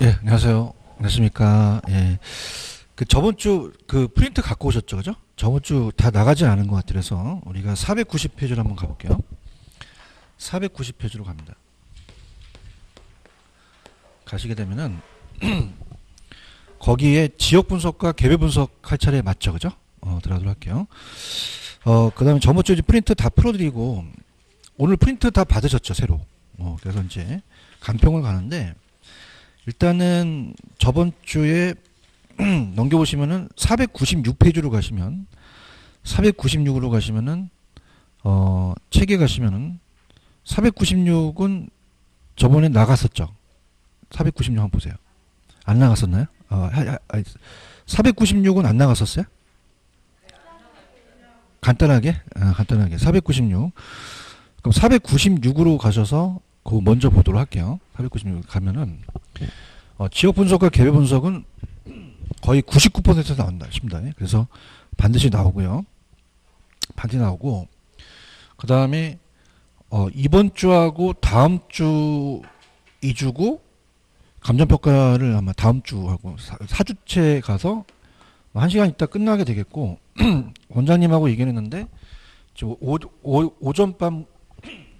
예, 안녕하세요. 안녕하십니까. 예. 그 저번 주 그 프린트 갖고 오셨죠, 그죠? 저번 주 다 나가지 않은 것 같아서 우리가 490페이지로 한번 가볼게요. 490페이지로 갑니다. 가시게 되면은 거기에 지역 분석과 개별 분석 할 차례 맞죠, 그죠? 들어가도록 할게요. 그 다음에 저번 주 프린트 다 풀어드리고 오늘 프린트 다 받으셨죠, 새로. 그래서 이제 간평을 가는데 일단은 저번 주에 넘겨보시면은 496페이지로 가시면 496으로 가시면은 책에 가시면은 496은 저번에 나갔었죠. 496 한번 보세요. 안 나갔었나요? 496은 안 나갔었어요? 간단하게? 간단하게 496. 그럼 496으로 가셔서 그거 먼저 보도록 할게요. 496 가면은 지역 분석과 개별 분석은 거의 99% 나온다 싶습니다. 그래서 반드시 나오고요. 반드시 나오고 그 다음에 이번 주하고 다음 주 2주고 감정평가를 아마 다음 주하고 4주째 가서 1시간 있다 끝나게 되겠고 원장님하고 얘기했는데 지금 오전밤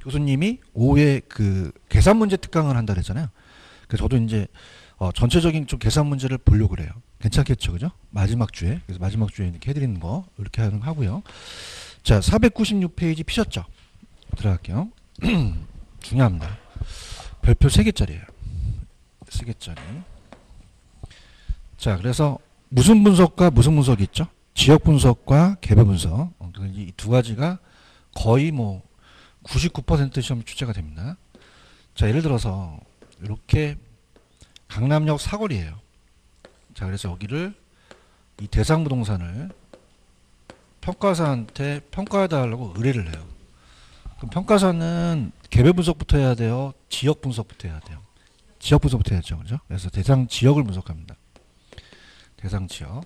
교수님이 오후에 그 계산 문제 특강을 한다 그랬잖아요. 그래서 저도 이제 전체적인 좀 계산 문제를 보려고 그래요. 괜찮겠죠, 그죠? 마지막 주에. 그래서 마지막 주에 이렇게 해드리는 거 이렇게 하고요. 자, 496페이지 피셨죠? 들어갈게요. 중요합니다. 별표 3개짜리예요. 3개짜리. 자, 그래서 무슨 분석과 무슨 분석이 있죠? 지역 분석과 개별 분석. 이 두 가지가 거의 뭐 99% 시험 출제가 됩니다. 자, 예를 들어서 이렇게 강남역 사거리예요. 자, 그래서 여기를 이 대상부동산을 평가사한테 평가해달라고 의뢰를 해요. 그럼 평가사는 개별 분석부터 해야 돼요? 지역 분석부터 해야 돼요? 지역 분석부터 해야죠. 그죠? 그래서 대상 지역을 분석합니다. 대상 지역.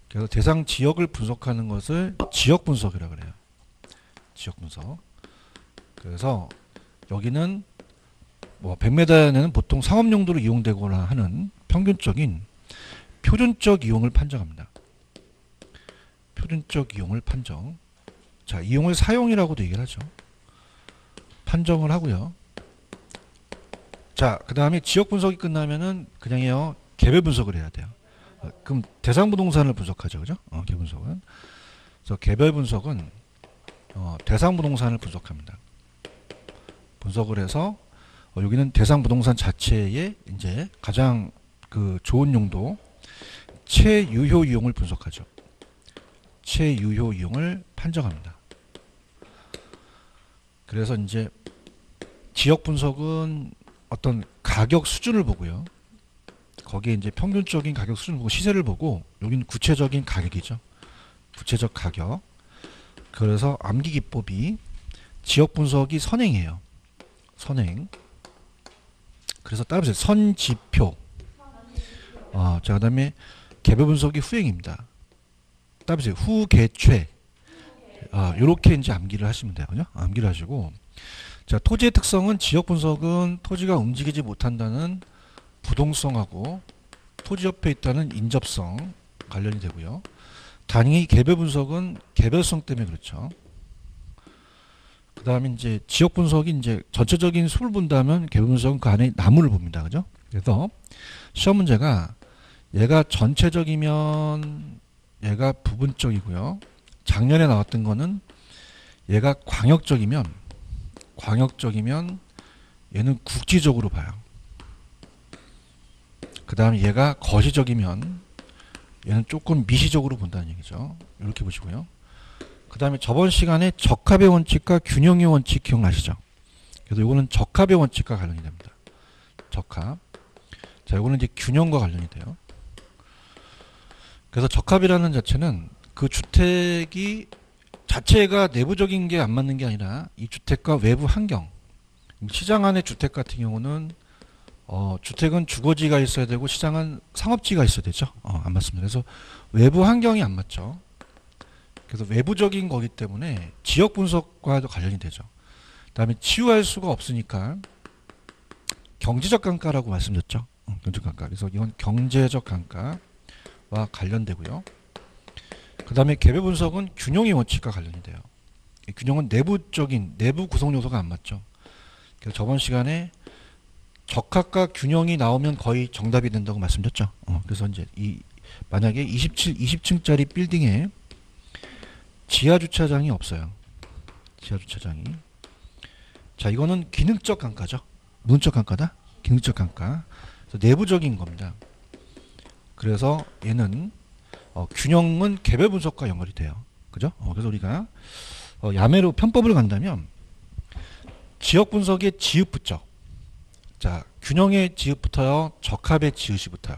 그래서 대상 지역을 분석하는 것을 지역 분석이라고 그래요. 지역 분석. 그래서 여기는 뭐 100m에는 보통 상업용도로 이용되거나 하는 평균적인 표준적 이용을 판정합니다. 표준적 이용을 판정. 자, 이용을 사용이라고도 얘기를 하죠. 판정을 하고요. 자, 그 다음에 지역 분석이 끝나면은 그냥요 개별 분석을 해야 돼요. 그럼 대상 부동산을 분석하죠, 그죠? 개별 분석은. 그래서 개별 분석은 대상 부동산을 분석합니다. 분석을 해서 여기는 대상 부동산 자체의 이제 가장 그 좋은 용도 최유효 이용을 분석하죠. 최유효 이용을 판정합니다. 그래서 이제 지역 분석은 어떤 가격 수준을 보고요. 거기에 이제 평균적인 가격 수준을 보고 시세를 보고 여기는 구체적인 가격이죠. 구체적 가격. 그래서 암기 기법이 지역 분석이 선행이에요. 선행. 그래서 따라서 선지표. 자, 그 다음에 개별 분석이 후행입니다. 따라서 후개최. 요렇게 이제 암기를 하시면 돼요. 그죠? 암기를 하시고. 자, 토지의 특성은 지역 분석은 토지가 움직이지 못한다는 부동성하고 토지 옆에 있다는 인접성 관련이 되고요. 단위 개별 분석은 개별성 때문에 그렇죠. 그 다음에 이제 지역 분석이 이제 전체적인 수를 본다면 개별 분석은 그 안에 나무를 봅니다. 그죠? 그래서 시험 문제가 얘가 전체적이면 얘가 부분적이고요. 작년에 나왔던 거는 얘가 광역적이면 얘는 국지적으로 봐요. 그 다음에 얘가 거시적이면 얘는 조금 미시적으로 본다는 얘기죠. 이렇게 보시고요. 그 다음에 저번 시간에 적합의 원칙과 균형의 원칙 기억나시죠? 그래서 이거는 적합의 원칙과 관련이 됩니다. 적합. 자, 이거는 이제 균형과 관련이 돼요. 그래서 적합이라는 자체는 그 주택이 자체가 내부적인 게 안 맞는 게 아니라 이 주택과 외부 환경. 시장 안의 주택 같은 경우는 주택은 주거지가 있어야 되고 시장은 상업지가 있어야 되죠. 안 맞습니다. 그래서 외부 환경이 안 맞죠. 그래서 외부적인 거기 때문에 지역 분석과도 관련이 되죠. 그 다음에 치유할 수가 없으니까 경제적 감가라고 말씀드렸죠. 경제적 감가. 그래서 이건 경제적 감가와 관련되고요. 그 다음에 개별 분석은 균형의 원칙과 관련이 돼요. 이 균형은 내부 구성 요소가 안 맞죠. 그래서 저번 시간에 적합과 균형이 나오면 거의 정답이 된다고 말씀드렸죠. 그래서 이제 만약에 20층짜리 빌딩에 지하 주차장이 없어요. 지하 주차장이. 자, 이거는 기능적 감가죠. 문적 감가다. 기능적 감가. 그래서 내부적인 겁니다. 그래서 얘는 균형은 개별 분석과 연결이 돼요. 그죠? 그래서 우리가 야매로 편법을 간다면 지역 분석의 지읒 붙죠. 자, 균형의 지읒 붙어요. 적합의 지읒이 붙어요.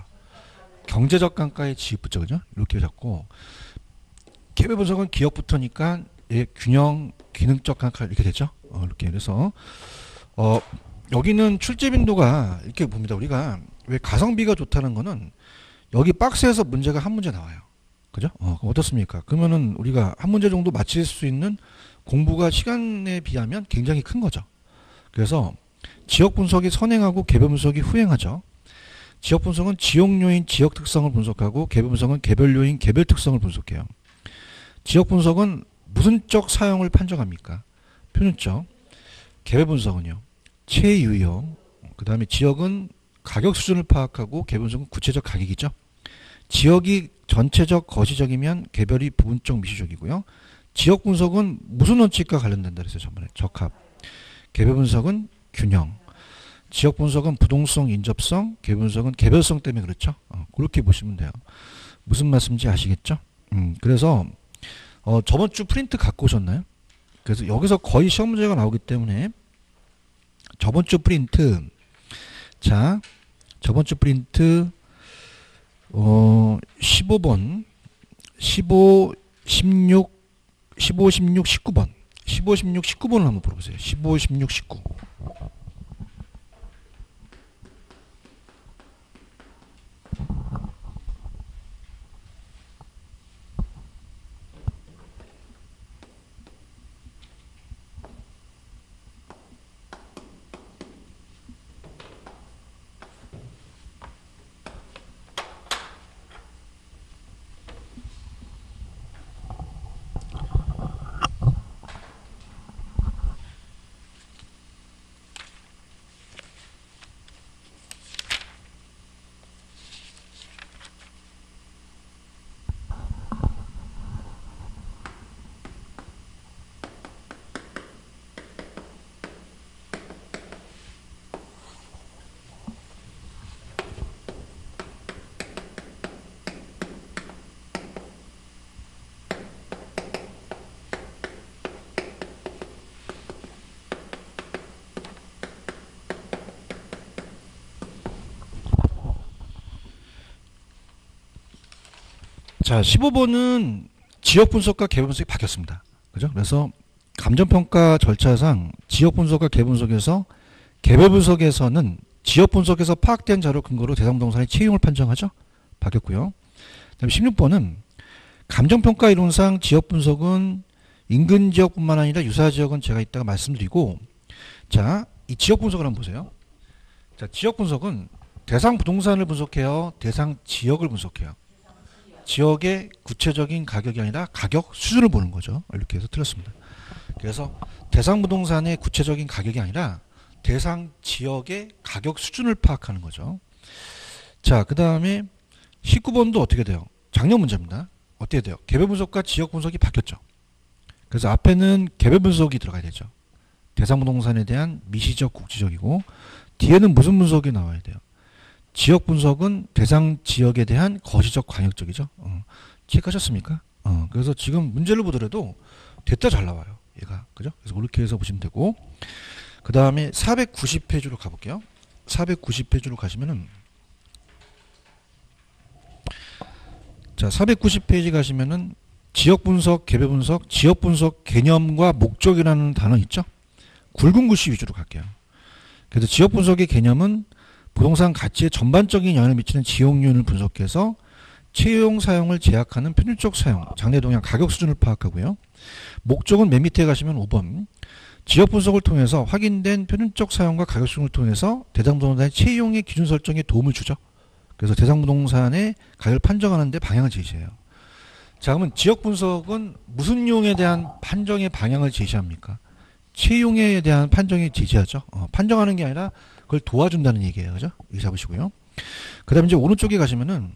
경제적 감가의 지읒 붙죠. 그죠? 이렇게 잡고 개별 분석은 기억 붙으니까 균형, 기능적 감가 이렇게 되죠. 이렇게. 그래서 여기는 출제 빈도가 이렇게 봅니다. 우리가 왜 가성비가 좋다는 거는 여기 박스에서 문제가 한 문제 나와요. 그죠? 어떻습니까? 그러면은 우리가 한 문제 정도 맞힐 수 있는 공부가 시간에 비하면 굉장히 큰 거죠. 그래서 지역 분석이 선행하고 개별 분석이 후행하죠. 지역 분석은 지역 요인, 지역 특성을 분석하고 개별 분석은 개별 요인, 개별 특성을 분석해요. 지역 분석은 무슨적 사용을 판정합니까? 표준적. 개별 분석은요. 체유형. 그 다음에 지역은 가격 수준을 파악하고 개별 분석은 구체적 가격이죠. 지역이 전체적 거시적이면 개별이 부분적 미시적이고요. 지역 분석은 무슨 원칙과 관련된다 그랬어요. 저번에 적합. 개별 분석은 균형. 지역 분석은 부동성, 인접성. 개별 분석은 개별성 때문에 그렇죠. 그렇게 보시면 돼요. 무슨 말씀인지 아시겠죠? 그래서 저번 주 프린트 갖고 오셨나요? 그래서 여기서 거의 시험 문제가 나오기 때문에 저번 주 프린트, 자, 저번 주 프린트 15번, 15, 16, 19번. 15, 16, 19번을 한번 물어보세요. 15, 16, 19. 자, 15번은 지역 분석과 개별 분석이 바뀌었습니다. 그죠? 그래서 감정평가 절차상 지역 분석과 개별 분석에서 개별 분석에서는 지역 분석에서 파악된 자료 근거로 대상 부동산의 채용을 판정하죠. 바뀌었고요. 그다음에 16번은 감정평가 이론상 지역 분석은 인근 지역뿐만 아니라 유사 지역은 제가 이따가 말씀드리고, 자, 이 지역 분석을 한번 보세요. 자, 지역 분석은 대상 부동산을 분석해요. 대상 지역을 분석해요. 지역의 구체적인 가격이 아니라 가격 수준을 보는 거죠. 이렇게 해서 틀렸습니다. 그래서 대상 부동산의 구체적인 가격이 아니라 대상 지역의 가격 수준을 파악하는 거죠. 자, 그 다음에 19번도 어떻게 돼요? 작년 문제입니다. 어떻게 돼요? 개별 분석과 지역 분석이 바뀌었죠. 그래서 앞에는 개별 분석이 들어가야 되죠. 대상 부동산에 대한 미시적, 국지적이고, 뒤에는 무슨 분석이 나와야 돼요? 지역 분석은 대상 지역에 대한 거시적, 광역적이죠. 체크하셨습니까? 그래서 지금 문제를 보더라도 됐다 잘 나와요. 얘가. 그죠? 그래서 그렇게 해서 보시면 되고, 그 다음에 490페이지로 가볼게요. 490페이지로 가시면은, 자, 490페이지 가시면은 지역 분석, 개별 분석, 지역 분석 개념과 목적이라는 단어 있죠? 굵은 글씨 위주로 갈게요. 그래서 지역 분석의 개념은 부동산 가치에 전반적인 영향을 미치는 지역 요인을 분석해서 채용 사용을 제약하는 편입적 사용, 장래 동향, 가격 수준을 파악하고요. 목적은 맨 밑에 가시면 5번. 지역 분석을 통해서 확인된 표준적 사용과 가격 수준을 통해서 대상부동산의 채용의 기준 설정에 도움을 주죠. 그래서 대상부동산의 가격을 판정하는 데 방향을 제시해요. 자, 그러면 지역 분석은 무슨 용에 대한 판정의 방향을 제시합니까? 채용에 대한 판정이 제시하죠. 판정하는 게 아니라 그걸 도와준다는 얘기예요. 그죠? 이거 잡으시고요. 그 다음에 이제 오른쪽에 가시면은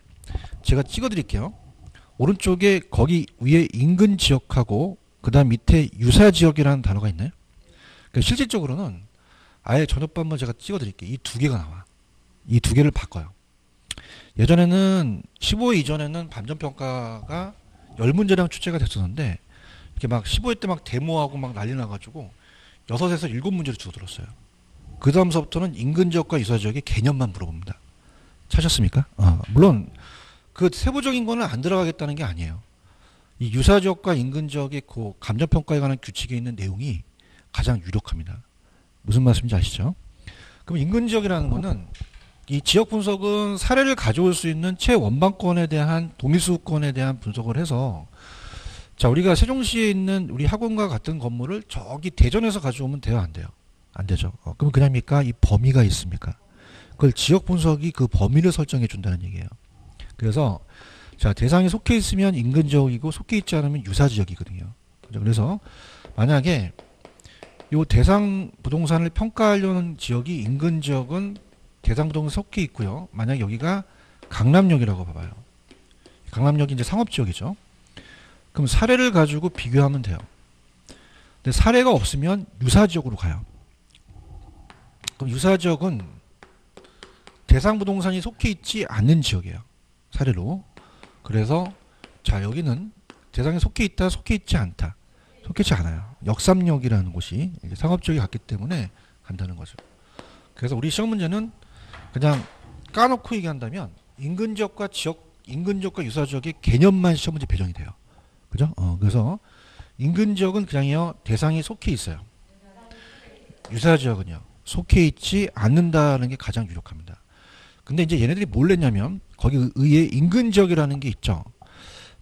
제가 찍어 드릴게요. 오른쪽에 거기 위에 인근 지역하고 그 다음 밑에 유사 지역이라는 단어가 있나요? 그러니까 실질적으로는 아예 전업반만 제가 찍어 드릴게요. 이 두 개가 나와. 이 두 개를 바꿔요. 예전에는 15회 이전에는 반전평가가 10문제랑 출제가 됐었는데 이렇게 막 15회 때 막 데모하고 막 난리 나가지고 6에서 7문제로 줄어들었어요. 그 다음서부터는 인근 지역과 유사 지역의 개념만 물어봅니다. 찾았습니까? 물론 그 세부적인 거는 안 들어가겠다는 게 아니에요. 이 유사 지역과 인근 지역의 그 감정평가에 관한 규칙에 있는 내용이 가장 유력합니다. 무슨 말씀인지 아시죠? 그럼 인근 지역이라는 거는 이 지역 분석은 사례를 가져올 수 있는 최원방권에 대한 도미수권에 대한 분석을 해서 자, 우리가 세종시에 있는 우리 학원과 같은 건물을 저기 대전에서 가져오면 돼요, 안 돼요? 안 되죠. 그럼 그냥입니까? 이 범위가 있습니까? 그걸 지역 분석이 그 범위를 설정해 준다는 얘기예요. 그래서 자, 대상이 속해 있으면 인근 지역이고 속해 있지 않으면 유사 지역이거든요. 그래서 만약에 요 대상 부동산을 평가하려는 지역이 인근 지역은 대상 부동산 속해 있고요. 만약 여기가 강남역이라고 봐봐요. 강남역이 이제 상업 지역이죠. 그럼 사례를 가지고 비교하면 돼요. 근데 사례가 없으면 유사 지역으로 가요. 그럼 유사 지역은 대상 부동산이 속해 있지 않는 지역이에요. 사례로. 그래서 자, 여기는 대상에 속해 있다, 속해 있지 않다. 속해 있지 않아요. 역삼역이라는 곳이 상업지역이 같기 때문에 간다는 거죠. 그래서 우리 시험 문제는 그냥 까놓고 얘기한다면 인근 지역과 유사 지역의 개념만 시험 문제 배정이 돼요. 그죠? 그래서 인근 지역은 그냥요, 대상이 속해 있어요. 유사 지역은요, 속해 있지 않는다는 게 가장 유력합니다. 근데 이제 얘네들이 뭘 냈냐면 거기 의해 인근 지역이라는 게 있죠.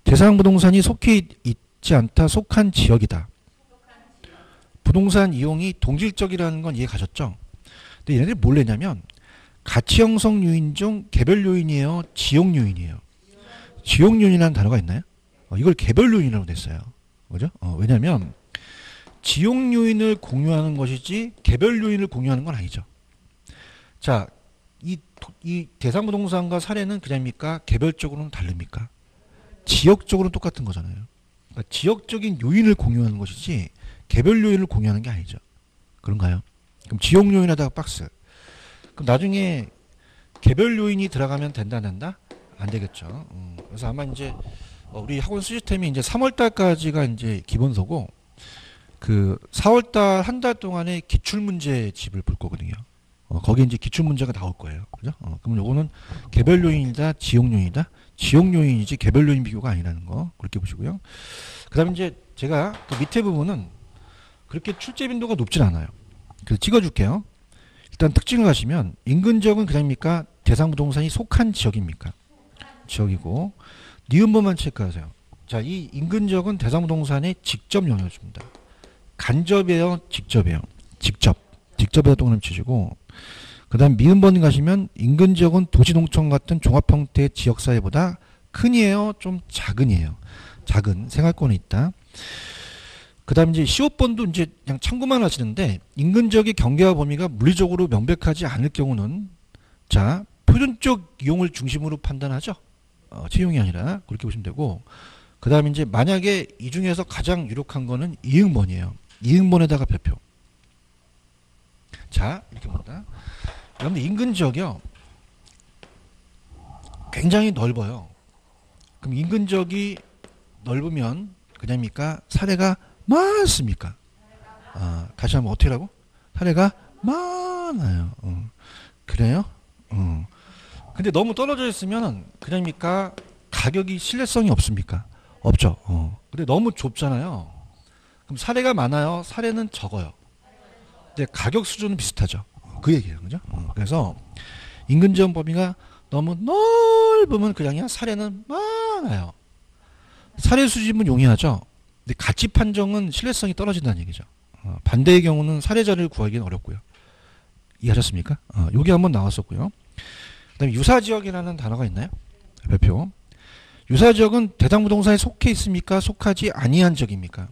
대상 부동산이 속해 있지 않다, 속한 지역이다. 부동산 이용이 동질적이라는 건 이해 가셨죠? 근데 얘네들이 뭘 냈냐면 가치 형성 요인 중 개별 요인이에요, 지역 요인이에요. 지역 요인이라는 단어가 있나요? 이걸 개별 요인이라고 냈어요. 그죠? 왜냐면 지역 요인을 공유하는 것이지 개별 요인을 공유하는 건 아니죠. 자, 이 대상 부동산과 사례는 그냥입니까? 개별적으로는 다릅니까? 지역적으로는 똑같은 거잖아요. 그러니까 지역적인 요인을 공유하는 것이지 개별 요인을 공유하는 게 아니죠. 그런가요? 그럼 지역 요인에다가 박스. 그럼 나중에 개별 요인이 들어가면 된다, 안 된다? 안 되겠죠. 그래서 아마 이제 우리 학원 시스템이 이제 3월 달까지가 이제 기본서고 그 4월 달 한 달 동안에 기출 문제 집을 볼 거거든요. 거기 이제 기출 문제가 나올 거예요. 그죠? 그럼 요거는 개별 요인이다, 지역 요인이다. 지역 요인이지 개별 요인 비교가 아니라는 거 그렇게 보시고요. 그다음에 이제 제가 그 밑에 부분은 그렇게 출제 빈도가 높진 않아요. 그래서 찍어줄게요. 일단 특징을 가시면 인근 지역은 그냥입니까? 대상 부동산이 속한 지역입니까? 지역이고 니은번만 체크하세요. 자, 이 인근 지역은 대상 부동산에 직접 영향을 줍니다. 간접이에요, 직접이에요. 직접에다 동그라미 치시고 그 다음 미음번 가시면 인근 지역은 도시농촌 같은 종합 형태의 지역사회보다 큰이에요, 좀 작은이에요. 작은 생활권에 있다. 그 다음 이제 15번도 이제 그냥 참고만 하시는데 인근 지역의 경계와 범위가 물리적으로 명백하지 않을 경우는 자, 표준적 이용을 중심으로 판단하죠. 채용이 아니라 그렇게 보시면 되고 그 다음에 이제 만약에 이 중에서 가장 유력한 거는 이응번이에요. 이응번에다가 별표. 자, 이렇게 봅니다. 여러분들 인근 지역이요, 굉장히 넓어요. 그럼 인근 지역이 넓으면 그냥입니까? 사례가 많습니까? 다시 한번 어떻게 하라고? 사례가 많아요. 그래요? 근데 너무 떨어져 있으면 그냥입니까? 가격이 신뢰성이 없습니까? 없죠. 근데 너무 좁잖아요. 그럼 사례가 많아요, 사례는 적어요. 근데 가격 수준은 비슷하죠. 그 얘기예요. 그죠? 그래서 인근 지원 범위가 너무 넓으면 그냥이야, 사례는 많아요. 사례 수집은 용이하죠. 근데 가치 판정은 신뢰성이 떨어진다는 얘기죠. 반대의 경우는 사례자를 구하기는 어렵고요. 이해하셨습니까? 여기 한번 나왔었고요. 그다음에 유사지역이라는 단어가 있나요? 별표. 유사지역은 대상부동사에 속해 있습니까? 속하지 아니한 지역입니까?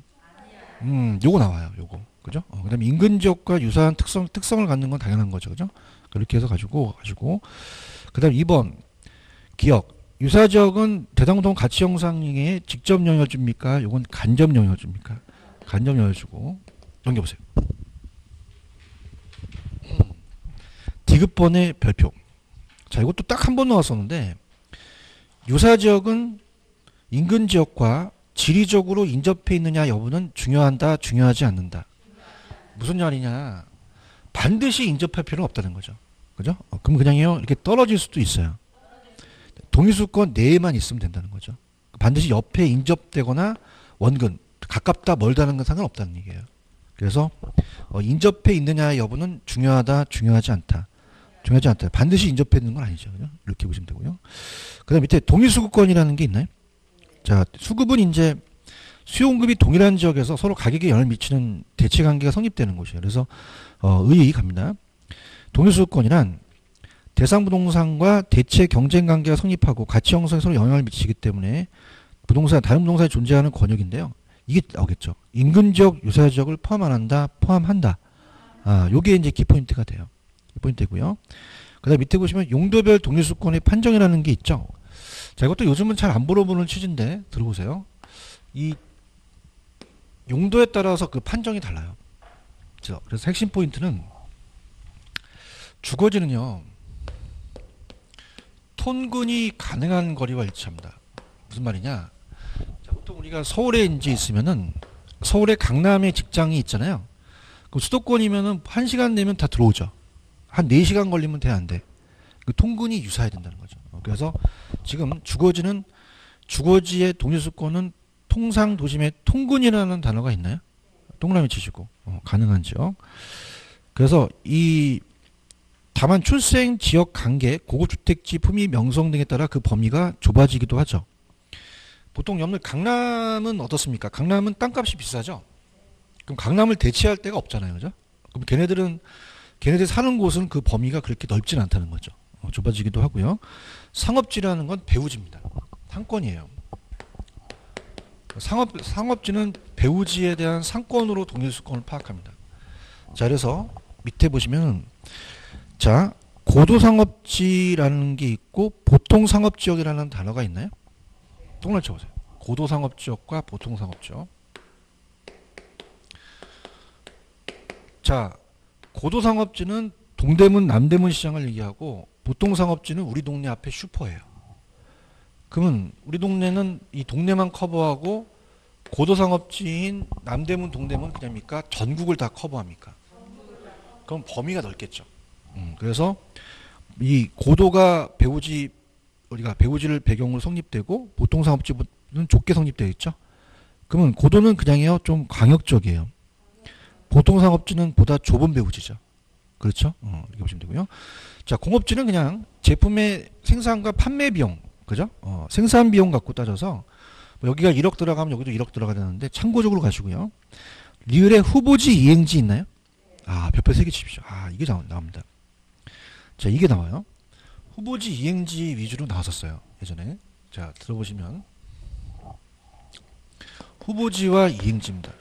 요거 나와요. 요거. 그죠? 그다음에 인근지역과 유사한 특성을 갖는 건 당연한 거죠. 그죠? 그렇게 해서 가지고. 그다음 2번. 기억. 유사지역은 대상부동사 가치 형상에 직접 영향을 줍니까? 요건 간접 영향을 줍니까? 간접 영향을 주고. 넘겨보세요. 디귿번의 별표. 자, 이것도 딱 한 번 나왔었는데, 유사지역은 인근지역과 지리적으로 인접해 있느냐 여부는 중요하다, 중요하지 않는다. 무슨 말이냐. 반드시 인접할 필요는 없다는 거죠. 그죠? 그럼 그냥요, 이렇게 떨어질 수도 있어요. 동의수권 내에만 있으면 된다는 거죠. 반드시 옆에 인접되거나 원근, 가깝다, 멀다는 건 상관없다는 얘기예요. 그래서, 인접해 있느냐 여부는 중요하다, 중요하지 않다. 중요하지 않다. 반드시 인접해 있는 건 아니죠. 그죠? 이렇게 보시면 되고요. 그 다음 밑에 동일수급권이라는 게 있나요? 자, 수급은 이제 수요공급이 동일한 지역에서 서로 가격에 영향을 미치는 대체관계가 성립되는 곳이에요. 그래서 의의 갑니다. 동일수급권이란 대상부동산과 대체 경쟁관계가 성립하고 가치 형성에 서로 영향을 미치기 때문에 다른 부동산에 존재하는 권역인데요. 이게 나오겠죠. 인근지역, 유사지역을 포함한다. 요게 이제 키포인트가 돼요. 키포인트고요. 그 다음 밑에 보시면 용도별 동일수권의 판정이라는 게 있죠. 자, 이것도 요즘은 잘 안 물어보는 취지인데 들어보세요. 이 용도에 따라서 그 판정이 달라요. 그래서 핵심 포인트는 주거지는요, 톤근이 가능한 거리와 일치합니다. 무슨 말이냐? 자, 보통 우리가 서울에 이제 있으면은 서울의 강남에 직장이 있잖아요. 그럼 수도권이면은 1시간 내면 다 들어오죠. 한 4시간 걸리면 돼, 안 돼? 그 통근이 유사해야 된다는 거죠. 그래서 지금 주거지의 동일수권은 통상 도심에 통근이라는 단어가 있나요? 동그라미 치시고 가능한 지역. 그래서 다만 출생 지역 관계, 고급주택지 품위 명성 등에 따라 그 범위가 좁아지기도 하죠. 보통 여러분들 강남은 어떻습니까? 강남은 땅값이 비싸죠. 그럼 강남을 대체할 데가 없잖아요, 그죠? 그럼 걔네들 사는 곳은 그 범위가 그렇게 넓진 않다는 거죠. 좁아지기도 하고요. 상업지라는 건 배우지입니다. 상권이에요. 상업지는 배우지에 대한 상권으로 동일수권을 파악합니다. 자, 그래서 밑에 보시면, 자, 고도상업지라는 게 있고 보통상업지역이라는 단어가 있나요? 동그라미 쳐보세요. 고도상업지역과 보통상업지역. 자, 고도상업지는 동대문, 남대문 시장을 얘기하고 보통상업지는 우리 동네 앞에 슈퍼예요. 그러면 우리 동네는 이 동네만 커버하고 고도상업지인 남대문, 동대문 그냥입니까? 전국을 다 커버합니까? 그럼 범위가 넓겠죠. 그래서 이 고도가 우리가 배우지를 배경으로 성립되고 보통상업지는 좁게 성립되어 있죠. 그러면 고도는 그냥요, 좀 광역적이에요. 보통상업지는 보다 좁은 배우지죠. 그렇죠? 이렇게 보시면 되고요. 자, 공업지는 그냥 제품의 생산과 판매 비용, 그죠? 생산 비용 갖고 따져서 뭐 여기가 1억 들어가면 여기도 1억 들어가야 되는데 참고적으로 가시고요. 리을에 후보지 이행지 있나요? 별표 3개 칩시오. 이게 나옵니다. 자, 이게 나와요. 후보지 이행지 위주로 나왔었어요, 예전에. 자, 들어보시면 후보지와 이행지입니다.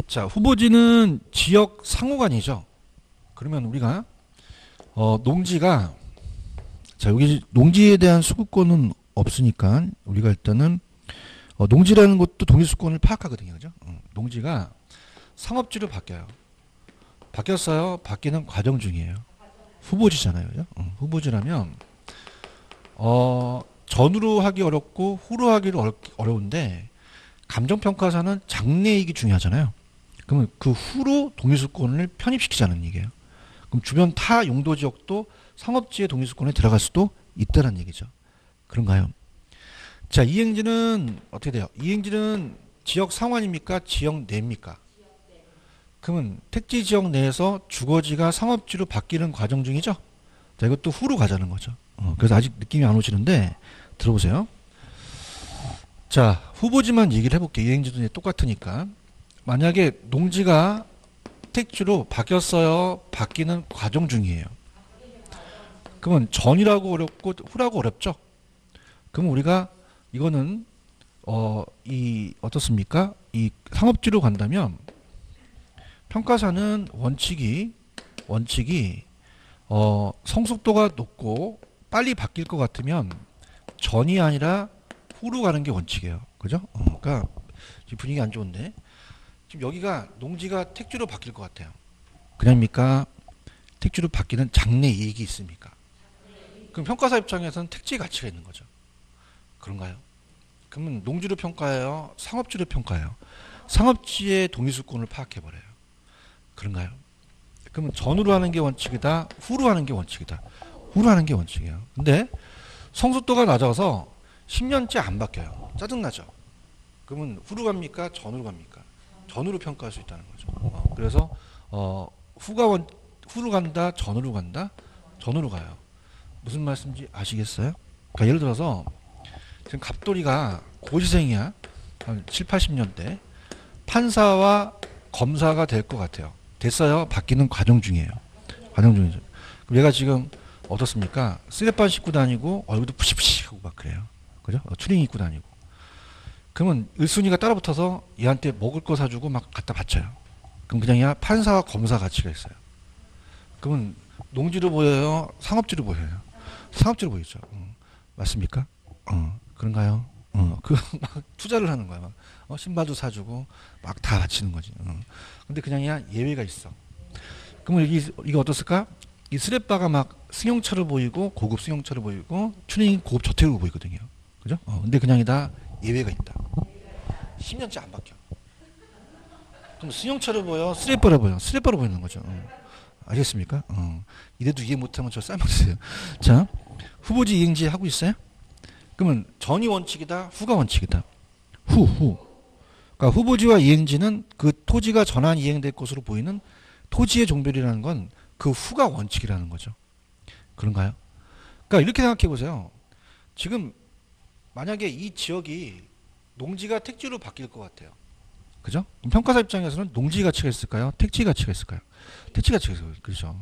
자, 후보지는 지역 상호간이죠. 그러면 우리가 농지가, 자, 여기 농지에 대한 수급권은 없으니까 우리가 일단은 농지라는 것도 동일수권을 파악하거든요. 그죠? 농지가 상업지로 바뀌어요. 바뀌었어요. 바뀌는 과정 중이에요. 후보지잖아요. 그죠? 후보지라면 전후로 하기 어렵고 후로 하기도 어려운데 감정평가사는 장래이익이 중요하잖아요. 그러면 그 후로 동일수권을 편입시키자는 얘기예요. 그럼 주변 타 용도 지역도 상업지의 동일수권에 들어갈 수도 있다는 얘기죠. 그런가요? 자, 이행지는 어떻게 돼요? 이행지는 지역 상환입니까? 지역 내입니까? 그러면 택지 지역 내에서 주거지가 상업지로 바뀌는 과정 중이죠? 자, 이것도 후로 가자는 거죠. 그래서 아직 느낌이 안 오시는데 들어보세요. 자, 후보지만 얘기를 해볼게요. 이행지도 이제 똑같으니까. 만약에 농지가 택지로 바뀌었어요. 바뀌는 과정 중이에요. 그러면 전이라고 어렵고 후라고 어렵죠. 그럼 우리가 이거는 이 어떻습니까? 이 상업지로 간다면 평가사는 원칙이 성숙도가 높고 빨리 바뀔 것 같으면 전이 아니라 후로 가는 게 원칙이에요. 그죠? 그러니까 지금 분위기 안 좋은데 지금 여기가 농지가 택지로 바뀔 것 같아요. 그냥입니까? 택지로 바뀌는 장래 이익이 있습니까? 그럼 평가사 입장에서는 택지의 가치가 있는 거죠. 그런가요? 그러면 농지로 평가해요? 상업지로 평가해요? 상업지의 동의수권을 파악해버려요. 그런가요? 그러면 전후로 하는 게 원칙이다. 후로 하는 게 원칙이다. 후로 하는 게 원칙이에요. 근데 성숙도가 낮아서 10년째 안 바뀌어요. 짜증나죠? 그러면 후로 갑니까? 전후로 갑니까? 전후로 평가할 수 있다는 거죠. 그래서 후로 간다? 전후로 간다? 전후로 가요. 무슨 말씀인지 아시겠어요? 그러니까 예를 들어서 지금 갑돌이가 고시생이야. 한 7, 80년대. 판사와 검사가 될 것 같아요. 됐어요. 바뀌는 과정 중이에요. 과정 중이죠. 그럼 얘가 지금 어떻습니까? 쓰레빠 신고 다니고 얼굴도 푸시푸시하고 막 그래요. 그죠? 추링 입고 다니고. 그러면 을순이가 따라붙어서 얘한테 먹을 거 사주고 막 갖다 바쳐요. 그럼 그냥 얘가 판사와 검사 가치가 있어요. 그러면 농지로 보여요? 상업지로 보여요? 상업지로 보이죠. 맞습니까? 그런가요? 그 막 투자를 하는 거야. 막 신발도 사주고 막 다 바치는 거지. 근데 그냥 예외가 있어. 그러면 이게 어떻을까? 이 스레바가 막 승용차로 보이고 고급 승용차로 보이고 튜닝 고급 저택으로 보이거든요. 그죠? 근데 그냥 다 예외가 있다. 10년째 안 바뀌어. 그럼 승용차로 보여? 스레바로 보여? 스레바로 보이는 거죠. 아시겠습니까? 이래도 이해 못하면 저 쌀먹으세요. 자, 후보지 이행지 하고 있어요? 그러면 전이 원칙이다, 후가 원칙이다. 후. 그러니까 후보지와 이행지는 그 토지가 전환 이행될 것으로 보이는 토지의 종별이라는 건 그 후가 원칙이라는 거죠. 그런가요? 그러니까 이렇게 생각해 보세요. 지금 만약에 이 지역이 농지가 택지로 바뀔 것 같아요. 그죠? 평가사 입장에서는 농지 가치가 있을까요? 택지 가치가 있을까요? 택지 가치가 있어요. 그렇죠.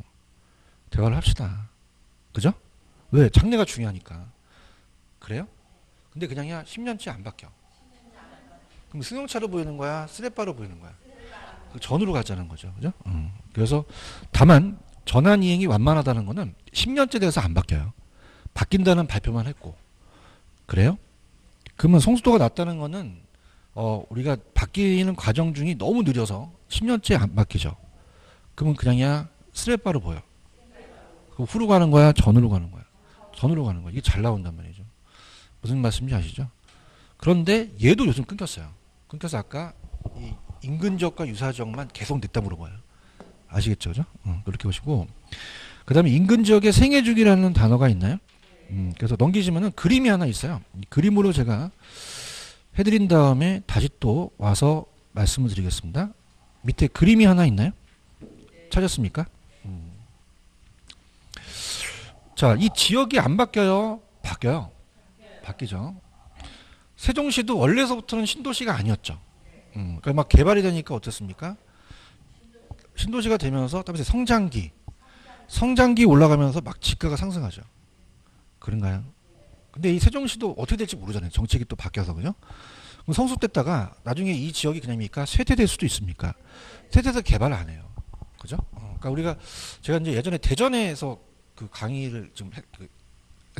대화를 합시다. 그죠? 왜? 장래가 중요하니까. 그래요? 근데 그냥 10년째 안 바뀌어. 그럼 승용차로 보이는 거야? 스레바로 보이는 거야? 전으로 가자는 거죠. 그죠? 그래서 다만 전환 이행이 완만하다는 거는 10년째 돼서 안 바뀌어요. 바뀐다는 발표만 했고. 그래요? 그러면 성숙도가 낮다는 거는 우리가 바뀌는 과정 중이 너무 느려서 10년째 안 바뀌죠. 그러면 그냥 스레바로 보여. 후로 가는 거야? 전으로 가는 거야? 전으로 가는 거야. 이게 잘 나온단 말이죠. 무슨 말씀인지 아시죠? 그런데 얘도 요즘 끊겼어요. 끊겨서 아까 이 인근 지역과 유사 지역만 계속 냈다 물어봐요. 아시겠죠? 그죠? 그렇게 보시고 그 다음에 인근 지역에 생애주기라는 단어가 있나요? 그래서 넘기시면은 그림이 하나 있어요. 그림으로 제가 해드린 다음에 다시 또 와서 말씀을 드리겠습니다. 밑에 그림이 하나 있나요? 찾았습니까? 자, 이 지역이 안 바뀌어요? 바뀌어요. 바뀌죠. 세종시도 원래서부터는 신도시가 아니었죠. 그러니까 막 개발이 되니까 어떻습니까? 신도시가 되면서 다음에 성장기 올라가면서 막 지가가 상승하죠. 그런가요? 근데 이 세종시도 어떻게 될지 모르잖아요. 정책이 또 바뀌어서. 그죠? 그럼 성숙됐다가 나중에 이 지역이 그냥입니까? 쇠퇴될 수도 있습니까? 쇠퇴해서 개발 안 해요. 그죠? 그러니까 제가 이제 예전에 대전에서 그 강의를 좀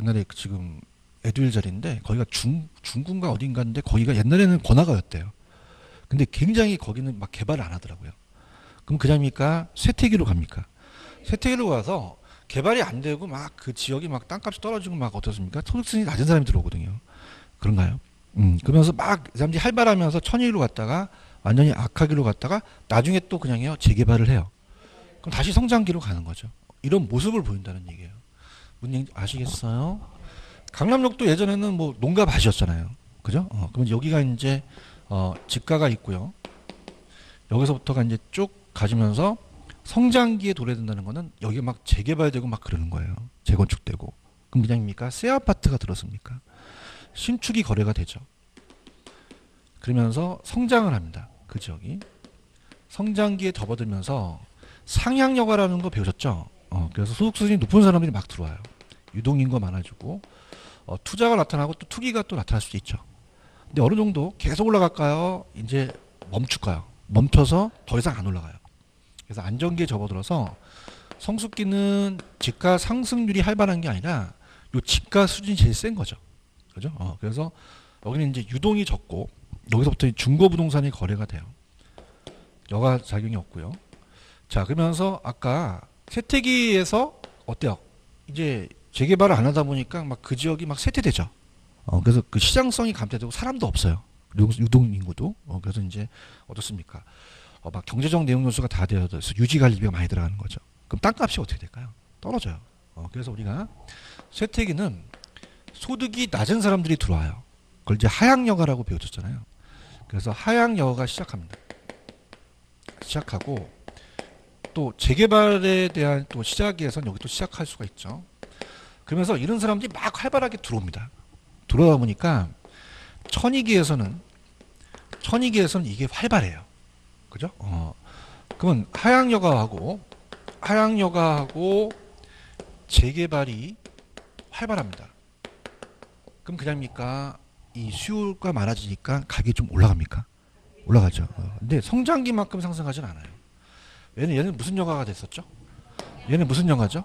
옛날에 지금 에듀윌 자리인데 거기가 중군가 어딘가인데 거기가 옛날에는 번화가였대요. 근데 굉장히 거기는 막 개발을 안 하더라고요. 그럼 그냥입니까? 쇠퇴기로 갑니까? 쇠퇴기로 가서 개발이 안 되고 막 그 지역이 막 땅값이 떨어지고 막 어떻습니까? 소득성이 낮은 사람이 들어오거든요. 그런가요? 그러면서 막 사람들이 활발하면서 천일로 갔다가 완전히 악하기로 갔다가 나중에 또 그냥요 재개발을 해요. 그럼 다시 성장기로 가는 거죠. 이런 모습을 보인다는 얘기예요. 무슨 얘기인지 아시겠어요? 강남역도 예전에는 뭐 농가 밭이었잖아요. 그죠? 그러면 여기가 이제 집가가 있고요. 여기서부터가 이제 쭉 가지면서 성장기에 도래된다는 거는 여기 막 재개발되고 막 그러는 거예요. 재건축되고. 그럼 그냥입니까? 새 아파트가 들었습니까? 신축이 거래가 되죠. 그러면서 성장을 합니다. 그 지역이. 성장기에 접어들면서 상향여가라는 거 배우셨죠? 그래서 소득 수준이 높은 사람들이 막 들어와요. 유동인구가 많아지고 투자가 나타나고 또 투기가 또 나타날 수도 있죠. 근데 어느 정도 계속 올라갈까요? 이제 멈출까요? 멈춰서 더 이상 안 올라가요. 그래서 안정기에 접어들어서 성숙기는 집가 상승률이 활발한 게 아니라 요 집가 수준이 제일 센 거죠. 그죠? 그래서 여기는 이제 유동이 적고 여기서부터 중고부동산이 거래가 돼요. 여가 작용이 없고요. 자, 그러면서 아까 세태기에서 어때요? 이제 재개발을 안 하다 보니까 막 그 지역이 막 쇠퇴되죠. 그래서 그 시장성이 감퇴되고 사람도 없어요. 유동 인구도. 그래서 이제 어떻습니까? 막 경제적 내용 요소가 다 되어서 유지 관리비가 많이 들어가는 거죠. 그럼 땅값이 어떻게 될까요? 떨어져요. 그래서 우리가 쇠퇴기는 소득이 낮은 사람들이 들어와요. 그걸 이제 하향여가라고 배웠잖아요. 그래서 하향여가가 시작합니다. 시작하고 또 재개발에 대한 또 시작에선 여기 또 시작할 수가 있죠. 그러면서 이런 사람들이 막 활발하게 들어옵니다. 들어오다 보니까 천이기에서는 이게 활발해요. 그죠? 그러면 하향여가하고 재개발이 활발합니다. 그럼 그냥입니까? 이 수요가 많아지니까 가격이 좀 올라갑니까? 올라가죠. 근데 성장기만큼 상승하진 않아요. 얘는 무슨 여가가 됐었죠? 얘는 무슨 여가죠?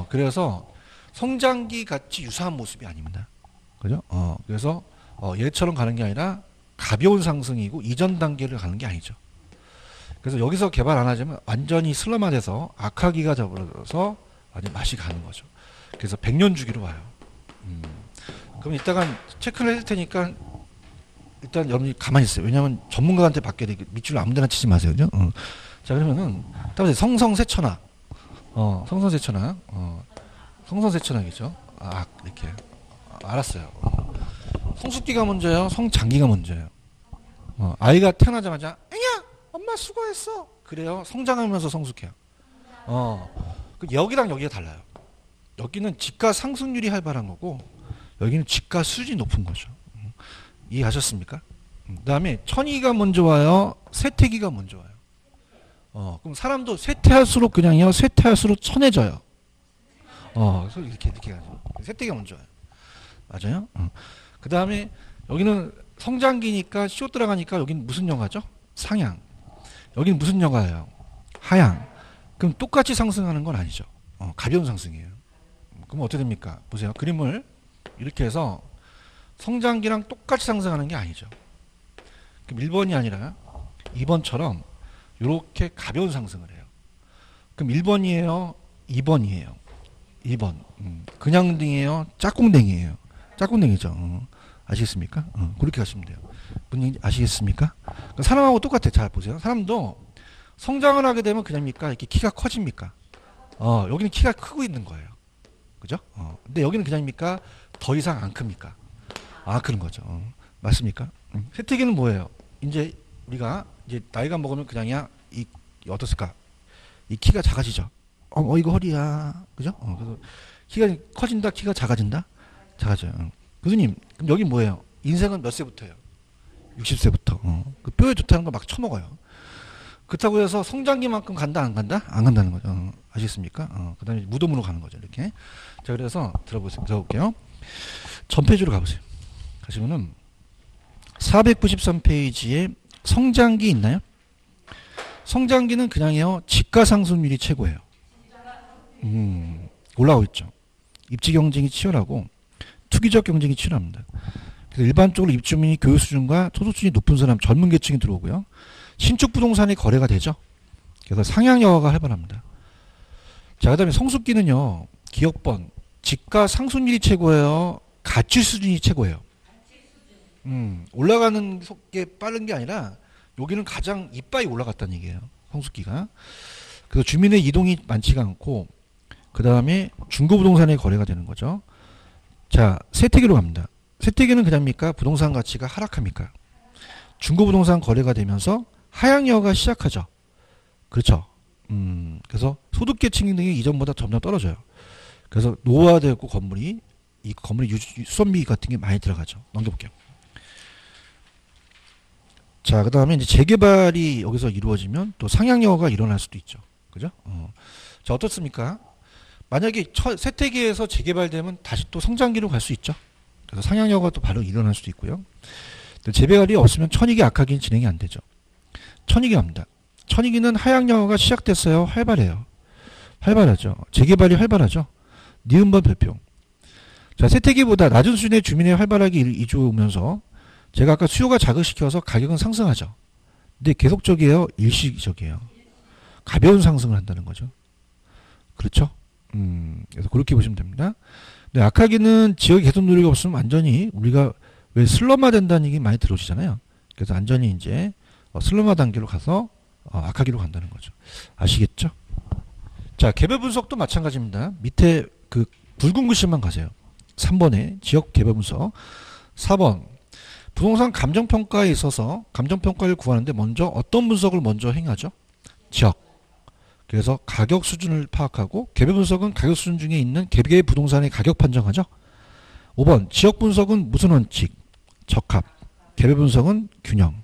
그래서 성장기 같이 유사한 모습이 아닙니다. 그죠? 그래서 얘처럼 가는 게 아니라 가벼운 상승이고 이전 단계를 가는 게 아니죠. 그래서 여기서 개발 안 하자면 완전히 슬럼화돼서 악화기가 접어들어서 완전 맛이 가는 거죠. 그래서 100년 주기로 와요. 그럼 이따가 체크를 해줄 테니까 일단 여러분이 가만히 있어요. 왜냐하면 전문가한테 받게 되게 밑줄 아무데나 치지 마세요. 그죠? 자, 그러면은 다음에 성성세천학. 성성세천학이죠. 이렇게. 알았어요. 성숙기가 먼저예요? 성장기가 먼저예요? 아이가 태어나자마자 애야 엄마 수고했어. 그래요. 성장하면서 성숙해요. 여기랑 여기가 달라요. 여기는 집가 상승률이 활발한 거고 여기는 집가 수준이 높은 거죠. 이해하셨습니까? 그 다음에 천이기가 먼저 와요? 쇠퇴기가 먼저 와요? 그럼 사람도 쇠퇴할수록 그냥요, 쇠퇴할수록 천해져요. 그래서 이렇게 가죠. 쇠퇴기가 먼저 와요. 맞아요? 그 다음에 여기는 성장기니까 쇼 들어가니까 여기는 무슨 영화죠? 상향. 여기는 무슨 영화예요? 하향. 그럼 똑같이 상승하는 건 아니죠. 가벼운 상승이에요. 그럼 어떻게 됩니까? 보세요. 그림을 이렇게 해서 성장기랑 똑같이 상승하는 게 아니죠. 그럼 1번이 아니라 2번처럼 이렇게 가벼운 상승을 해요. 그럼 1번이에요? 2번이에요? 2번. 그냥등이에요? 짝꿍댕이에요? 짝꿍댕이죠. 아시겠습니까? 그렇게 하시면 돼요. 무슨 아시겠습니까? 사람하고 똑같아요. 잘 보세요. 사람도 성장을 하게 되면 그냥입니까? 이렇게 키가 커집니까? 여기는 키가 크고 있는 거예요. 그죠? 근데 여기는 그냥입니까? 더 이상 안 큽니까? 그런 거죠. 맞습니까? 쇠퇴기는 뭐예요? 이제 우리가 이제 나이가 먹으면 그냥이야, 어떻을까? 이 키가 작아지죠. 이거 허리야. 그죠? 그래서 키가 커진다, 키가 작아진다? 작아져요. 교수님, 그럼 여기 뭐예요? 인생은 몇 세부터예요? 60세부터. 그 뼈에 좋다는 거 막 처먹어요. 그렇다고 해서 성장기만큼 간다, 안 간다? 안 간다는 거죠. 아시겠습니까? 그 다음에 무덤으로 가는 거죠. 이렇게. 자, 그래서 들어볼게요. 전페이지로 가보세요. 가시면은 493페이지에 성장기 있나요? 성장기는 그냥요, 집가 상승률이 최고예요. 올라오고 있죠. 입지 경쟁이 치열하고 투기적 경쟁이 치열합니다. 그래서 일반적으로 입주민이 교육 수준과 소득 수준이 높은 사람, 젊은 계층이 들어오고요. 신축 부동산이 거래가 되죠. 그래서 상향여가가 활발합니다. 자, 그다음에 성숙기는요, 기업번 집가 상승률이 최고예요. 가치 수준이 최고예요. 올라가는 속에 빠른 게 아니라 여기는 가장 이빠이 올라갔다는 얘기예요. 성숙기가. 그래서 주민의 이동이 많지가 않고 그 다음에 중고부동산의 거래가 되는 거죠. 자, 쇠퇴기로 갑니다. 쇠퇴기는 그냥입니까? 부동산 가치가 하락합니까? 중고부동산 거래가 되면서 하향여가가 시작하죠. 그렇죠. 그래서 소득계층 등이 이전보다 점점 떨어져요. 그래서 노후화되고 건물이 이 건물의 수선비 같은 게 많이 들어가죠. 넘겨볼게요. 자, 그 다음에 이제 재개발이 여기서 이루어지면 또 상향여가 일어날 수도 있죠. 그죠? 자, 어떻습니까? 만약에 세태기에서 재개발되면 다시 또 성장기로 갈 수 있죠. 그래서 상향여가 또 바로 일어날 수도 있고요. 재개발이 없으면 천익이 악하기는 진행이 안 되죠. 천익이 합니다. 천익이는 하향여가 시작됐어요. 활발해요. 활발하죠. 재개발이 활발하죠. 니은번 별표. 자, 세태기보다 낮은 수준의 주민의 활발하게 이주오면서 제가 아까 수요가 자극시켜서 가격은 상승하죠. 근데 계속적이에요? 일시적이에요? 가벼운 상승을 한다는 거죠. 그렇죠? 그래서 그렇게 보시면 됩니다. 근데 악하기는 지역에 개선 노력이 없으면 완전히 우리가 왜 슬럼화 된다는 얘기 많이 들어오시잖아요. 그래서 완전히 이제 슬럼화 단계로 가서 악하기로 간다는 거죠. 아시겠죠? 자, 개별 분석도 마찬가지입니다. 밑에 그 붉은 글씨만 가세요. 3번에 지역 개별 분석. 4번 부동산 감정평가에 있어서 감정평가를 구하는데 먼저 어떤 분석을 먼저 행하죠? 지역. 그래서 가격 수준을 파악하고 개별 분석은 가격 수준 중에 있는 개개의 부동산의 가격 판정하죠. 5번 지역 분석은 무슨 원칙? 적합. 개별 분석은 균형.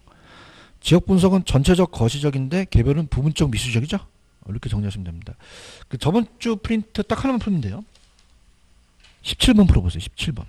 지역 분석은 전체적 거시적인데 개별은 부분적 미수적이죠. 이렇게 정리하시면 됩니다. 저번 주 프린트 딱 하나만 풀면 돼요. 17번 풀어보세요. 17번.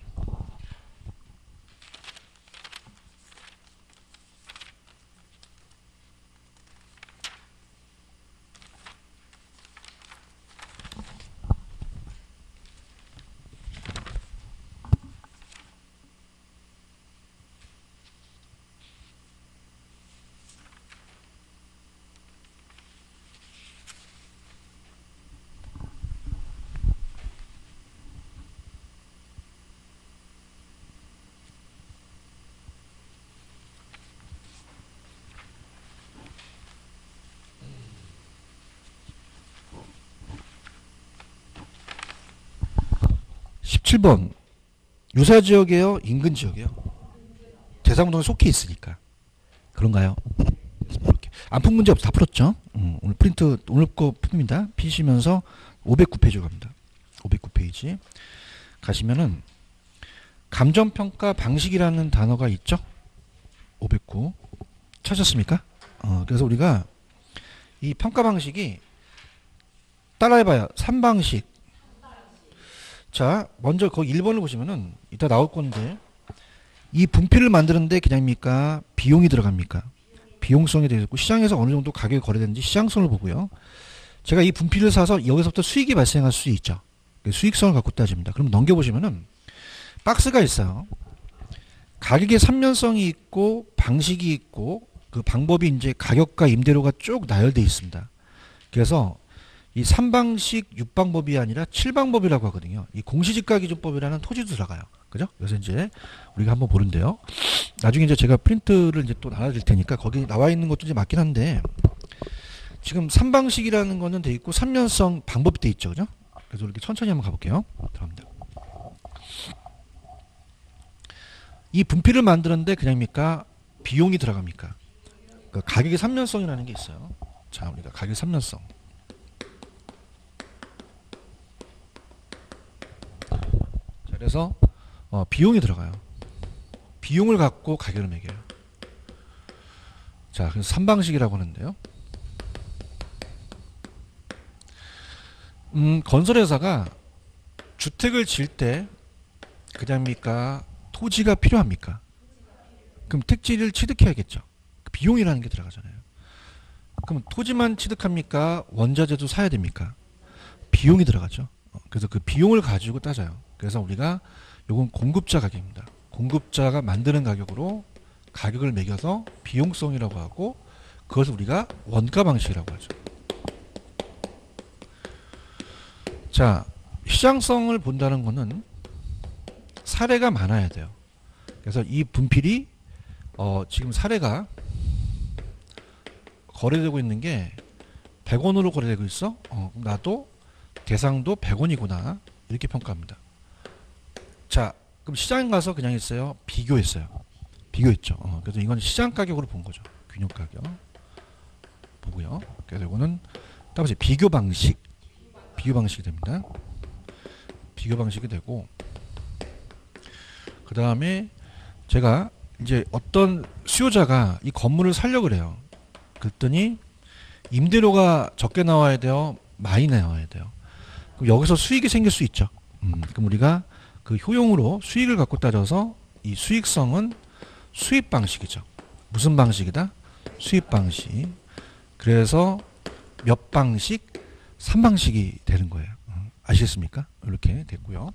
17번 유사지역이에요? 인근지역이에요? 대상부동에 속해 있으니까 그런가요? 이렇게 안 푼 문제 없어. 다 풀었죠? 오늘 프린트 오늘 거 풉니다. 피시면서 509페이지로 갑니다. 509페이지 가시면은 감정평가 방식이라는 단어가 있죠? 509 찾았습니까? 그래서 우리가 이 평가 방식이 따라해봐요. 3방식. 자, 먼저 거기 1번을 보시면은 이따 나올 건데 이 분필을 만드는데 그냥입니까? 비용이 들어갑니까? 비용성이 되어 있고 시장에서 어느 정도 가격이 거래되는지 시장성을 보고요. 제가 이 분필을 사서 여기서부터 수익이 발생할 수 있죠. 수익성을 갖고 따집니다. 그럼 넘겨보시면은 박스가 있어요. 가격의 삼면성이 있고 방식이 있고 그 방법이 이제 가격과 임대료가 쭉 나열되어 있습니다. 그래서 이 3방식 6방법이 아니라 7방법이라고 하거든요. 이 공시지가기준법이라는 토지도 들어가요. 그죠? 그래서 이제 우리가 한번 보는데요. 나중에 이제 제가 프린트를 이제 또 나눠드릴 테니까 거기 나와 있는 것도 이제 맞긴 한데 지금 3방식이라는 거는 돼 있고 3년성 방법이 돼 있죠. 그죠? 그래서 이렇게 천천히 한번 가볼게요. 들어갑니다. 이 분필을 만드는데 그냥입니까? 비용이 들어갑니까? 그러니까 가격의 3년성이라는 게 있어요. 자, 우리가 가격 3년성. 자, 그래서 비용이 들어가요. 비용을 갖고 가격을 매겨요. 자, 그래서 3방식이라고 하는데요. 건설회사가 주택을 지을 때 그냥입니까? 토지가 필요합니까? 그럼 택지를 취득해야겠죠. 비용이라는 게 들어가잖아요. 그럼 토지만 취득합니까? 원자재도 사야 됩니까? 비용이 들어가죠. 그래서 그 비용을 가지고 따져요. 그래서 우리가 요건 공급자 가격입니다. 공급자가 만드는 가격으로 가격을 매겨서 비용성이라고 하고 그것을 우리가 원가 방식이라고 하죠. 자, 시장성을 본다는 것은 사례가 많아야 돼요. 그래서 이 분필이 지금 사례가 거래되고 있는 게 100원으로 거래되고 있어? 그럼 나도 대상도 100원이구나 이렇게 평가합니다. 자, 그럼 시장 가서 그냥 했어요? 비교했어요. 비교했죠. 그래서 이건 시장 가격으로 본 거죠. 균형 가격 보고요. 그래서 이거는 따라서 비교 방식, 비교 방식이 됩니다. 비교 방식이 되고 그 다음에 제가 이제 어떤 수요자가 이 건물을 살려고 그래요. 그랬더니 임대료가 적게 나와야 돼요? 많이 나와야 돼요? 그럼 여기서 수익이 생길 수 있죠. 그럼 우리가 그 효용으로 수익을 갖고 따져서 이 수익성은 수입 방식이죠. 무슨 방식이다? 수입 방식. 그래서 몇 방식? 3방식이 되는 거예요. 아시겠습니까? 이렇게 됐고요.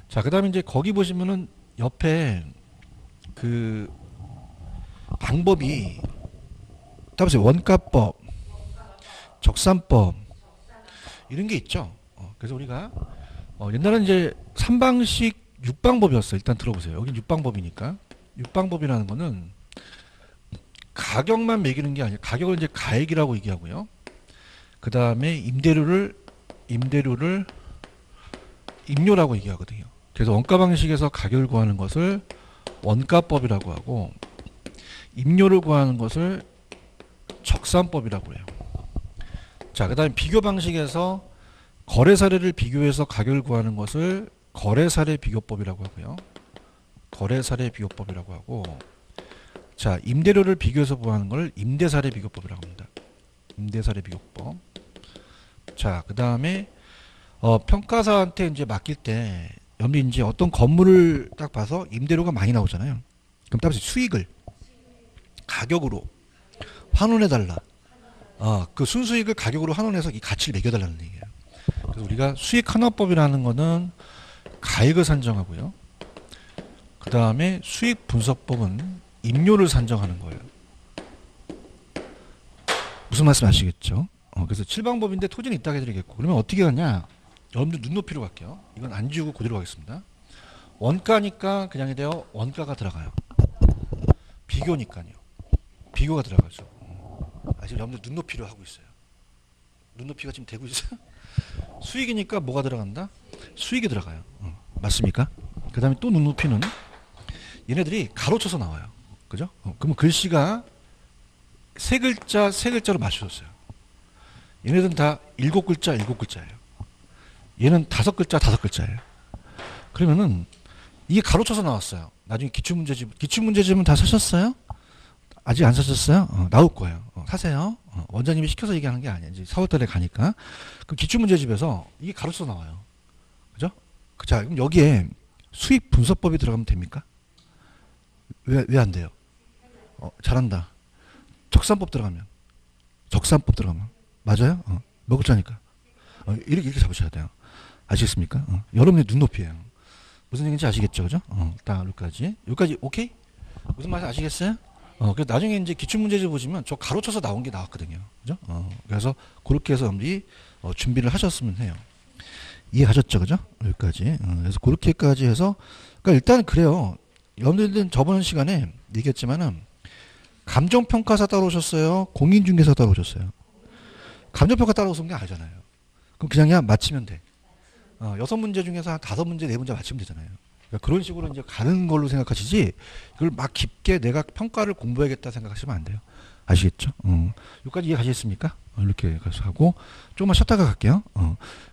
자, 그 다음에 이제 거기 보시면은 옆에 그 방법이 따보세요. 원가법, 적산법 이런 게 있죠. 그래서 우리가 옛날에는 이제 3방식 6방법이었어요. 일단 들어보세요. 여기 6방법이니까 6방법이라는 거는 가격만 매기는 게 아니라 가격을 이제 가액이라고 얘기하고요. 그 다음에 임대료를 임료라고 얘기하거든요. 그래서 원가 방식에서 가격을 구하는 것을 원가법이라고 하고 임료를 구하는 것을 적산법이라고 해요. 자, 그 다음에 비교 방식에서 거래 사례를 비교해서 가격을 구하는 것을 거래 사례 비교법이라고 하고요. 거래 사례 비교법이라고 하고, 자, 임대료를 비교해서 구하는 걸 임대 사례 비교법이라고 합니다. 임대 사례 비교법. 자, 그 다음에 평가사한테 이제 맡길 때 여러분이 이제 어떤 건물을 딱 봐서 임대료가 많이 나오잖아요. 그럼 따라서 수익을 가격으로 환원해달라. 그 순수익을 가격으로 환원해서 이 가치를 매겨달라는 얘기예요. 그래서 우리가 수익 환원법이라는 거는 가액을 산정하고요. 그 다음에 수익 분석법은 임료를 산정하는 거예요. 무슨 말씀 아시겠죠? 그래서 7방법인데 토지는 이따가 해드리겠고, 그러면 어떻게 하냐? 여러분들 눈높이로 갈게요. 이건 안 지우고 그대로 가겠습니다. 원가니까 그냥 해도요. 원가가 들어가요. 비교니까요. 비교가 들어가죠. 지금 여러분들 눈높이로 하고 있어요. 눈높이가 지금 되고 있어요. 수익이니까 뭐가 들어간다? 수익이 들어가요. 맞습니까? 그 다음에 또 눈높이는 얘네들이 가로쳐서 나와요. 그죠? 그러면 글씨가 세 글자 세 글자로 맞춰졌어요. 얘네들은 다 7글자 7글자예요. 얘는 5글자 5글자예요. 그러면은 이게 가로쳐서 나왔어요. 나중에 기출문제집은 다 사셨어요? 아직 안 사셨어요? 나올 거예요. 사세요. 원장님이 시켜서 얘기하는 게 아니야. 이제 4월달에 가니까. 그럼 기출문제집에서 이게 가로쳐서 나와요. 그죠? 자, 그럼 여기에 수익 분석법이 들어가면 됩니까? 왜 안 돼요? 잘한다. 적산법 들어가면. 맞아요? 몇 글자니까. 이렇게 잡으셔야 돼요. 아시겠습니까? 여러분의 눈높이에요. 무슨 얘기인지 아시겠죠? 그죠? 딱 여기까지. 여기까지 오케이? 무슨 말인지 아시겠어요? 그래서 나중에 이제 기출문제집 보시면 저 가로쳐서 나온 게 나왔거든요. 그죠? 그래서 그렇게 해서 여러분들이 준비를 하셨으면 해요. 이해하셨죠? 그죠? 여기까지. 그래서 그렇게까지 해서, 그러니까 일단 그래요. 여러분들은 저번 시간에 얘기했지만은, 감정평가사 따라오셨어요? 공인중개사 따라오셨어요? 감정평가 따라오신 게 아니잖아요. 그럼 그냥 맞히면 돼. 6문제 중에서 한 5문제, 4문제 맞히면 되잖아요. 그러니까 그런 식으로 이제 가는 걸로 생각하시지, 이걸 막 깊게 내가 평가를 공부해야겠다 생각하시면 안 돼요. 아시겠죠? 여기까지 이해가시겠습니까? 이렇게 가서 하고, 조금만 쉬었다가 갈게요.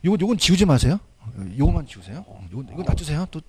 요건 지우지 마세요. 요거만 지우세요. 이건 놔두세요. 또.